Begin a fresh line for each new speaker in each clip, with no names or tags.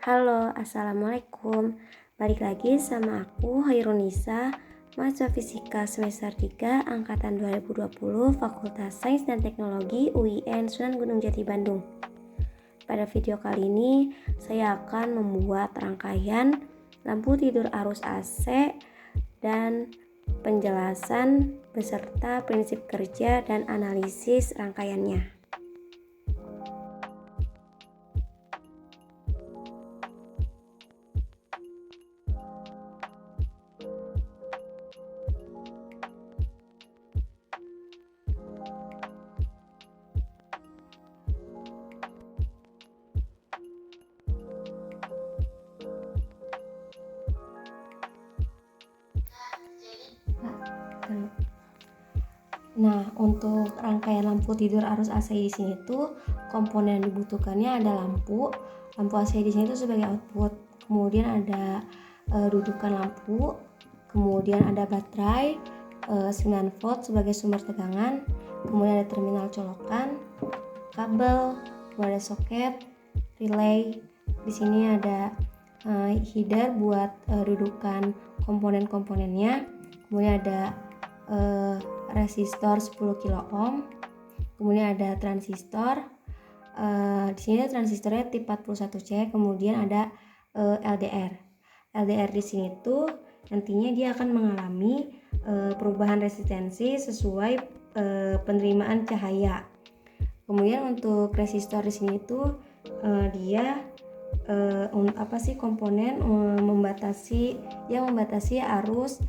Halo, Assalamualaikum. Balik lagi sama aku, Hairunisa, mahasiswa Fisika semester 3, Angkatan 2020, Fakultas Sains dan Teknologi UIN Sunan Gunung Jati, Bandung. Pada video kali ini, saya akan membuat rangkaian lampu tidur arus AC dan penjelasan beserta prinsip kerja dan analisis rangkaiannya. Nah, untuk rangkaian lampu tidur arus AC di sini tuh komponen yang dibutuhkannya ada lampu AC di sini tuh sebagai output, kemudian ada dudukan lampu, kemudian ada baterai 9 volt sebagai sumber tegangan, kemudian ada terminal colokan, kabel, kemudian ada soket, relay. Di sini ada header buat dudukan komponen-komponennya, kemudian ada resistor 10 kilo ohm, kemudian ada transistor. Di sini transistornya tip 41C, kemudian ada LDR. LDR di sini tuh nantinya dia akan mengalami perubahan resistensi sesuai penerimaan cahaya. Kemudian untuk resistor di sini tuh dia komponen membatasi arus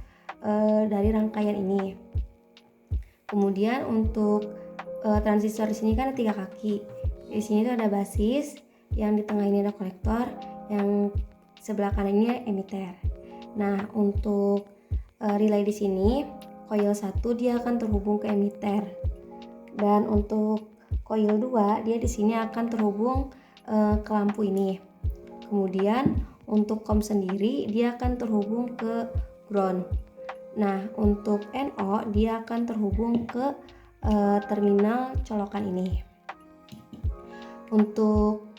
dari rangkaian ini. Kemudian untuk transistor di sini kan ada 3 kaki. Di sini tuh ada basis, yang di tengah ini ada kolektor, yang sebelah kanan ini emitter. Nah, untuk relay di sini coil 1 dia akan terhubung ke emitter. Dan untuk coil 2 dia di sini akan terhubung ke lampu ini. Kemudian untuk COM sendiri dia akan terhubung ke ground. Nah, untuk NO dia akan terhubung ke terminal colokan ini. Untuk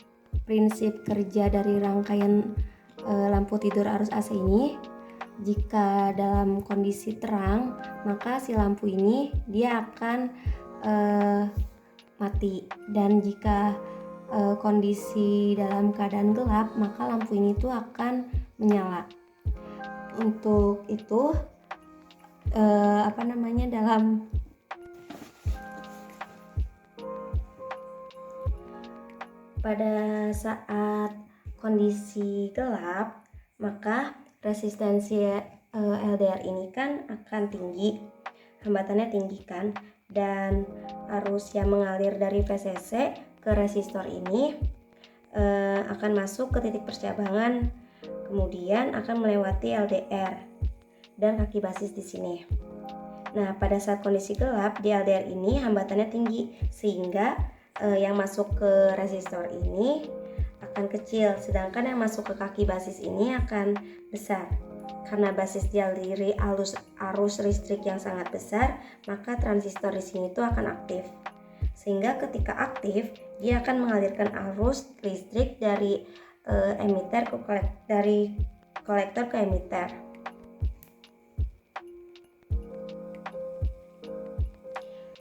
prinsip kerja dari rangkaian lampu tidur arus AC ini, jika dalam kondisi terang, maka si lampu ini dia akan mati, dan jika kondisi dalam keadaan gelap, maka lampu ini tuh akan menyala. Untuk itu dalam pada saat kondisi gelap, maka resistensi LDR ini kan akan tinggi, hambatannya tinggi kan, dan arus yang mengalir dari VCC ke resistor ini akan masuk ke titik percabangan, kemudian akan melewati LDR dan kaki basis di sini. Nah, pada saat kondisi gelap di LDR ini hambatannya tinggi, sehingga yang masuk ke resistor ini akan kecil, sedangkan yang masuk ke kaki basis ini akan besar. Karena basis dialiri arus listrik yang sangat besar, maka transistor di sini tuh akan aktif. Sehingga ketika aktif, dia akan mengalirkan arus listrik dari emitter ke dari kolektor ke emitter.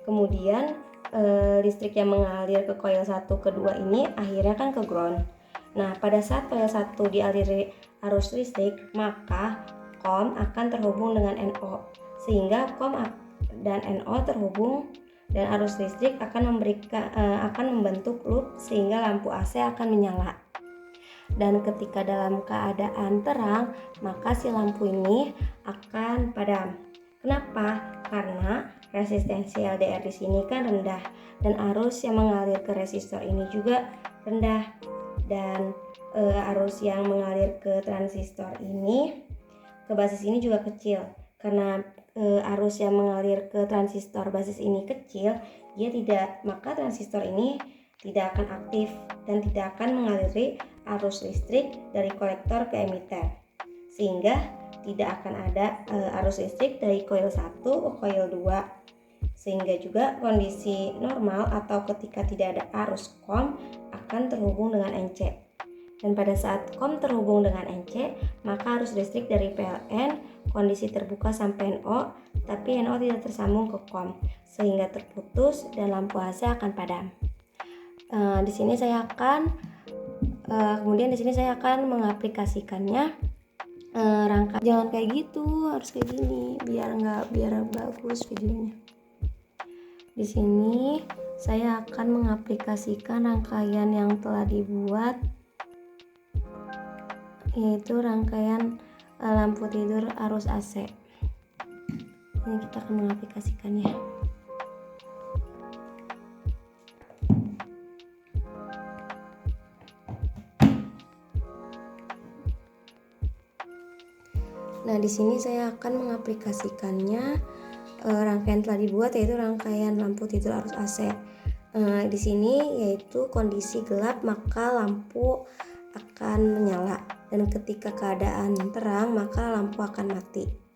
Kemudian listrik yang mengalir ke coil 1 ke 2 ini akhirnya kan ke ground. Nah, pada saat coil 1 dialiri arus listrik, maka COM akan terhubung dengan NO, sehingga COM dan NO terhubung dan arus listrik akan membentuk loop sehingga lampu AC akan menyala. Dan ketika dalam keadaan terang, maka si lampu ini akan padam. Kenapa? Karena resistensi LDR di sini kan rendah, dan arus yang mengalir ke resistor ini juga rendah, dan arus yang mengalir ke transistor ini ke basis ini juga kecil. Karena arus yang mengalir ke transistor basis ini kecil, maka transistor ini tidak akan aktif dan tidak akan mengaliri arus listrik dari kolektor ke emitter, sehingga tidak akan ada arus listrik dari coil 1 ke coil 2. Sehingga juga kondisi normal atau ketika tidak ada arus COM akan terhubung dengan NC. Dan pada saat COM terhubung dengan NC, maka arus listrik dari PLN kondisi terbuka sampai NO, tapi NO tidak tersambung ke COM, sehingga terputus dan lampu AC akan padam. Kemudian di sini saya akan mengaplikasikannya. Jangan kayak gitu, harus kayak gini biar bagus videonya. Di sini saya akan mengaplikasikan rangkaian yang telah dibuat, yaitu rangkaian lampu tidur arus AC. Ini kita akan mengaplikasikannya. Nah, di sini saya akan mengaplikasikannya rangkaian telah dibuat, yaitu rangkaian lampu tidur arus AC. Di sini yaitu kondisi gelap maka lampu akan menyala, dan ketika keadaan terang maka lampu akan mati.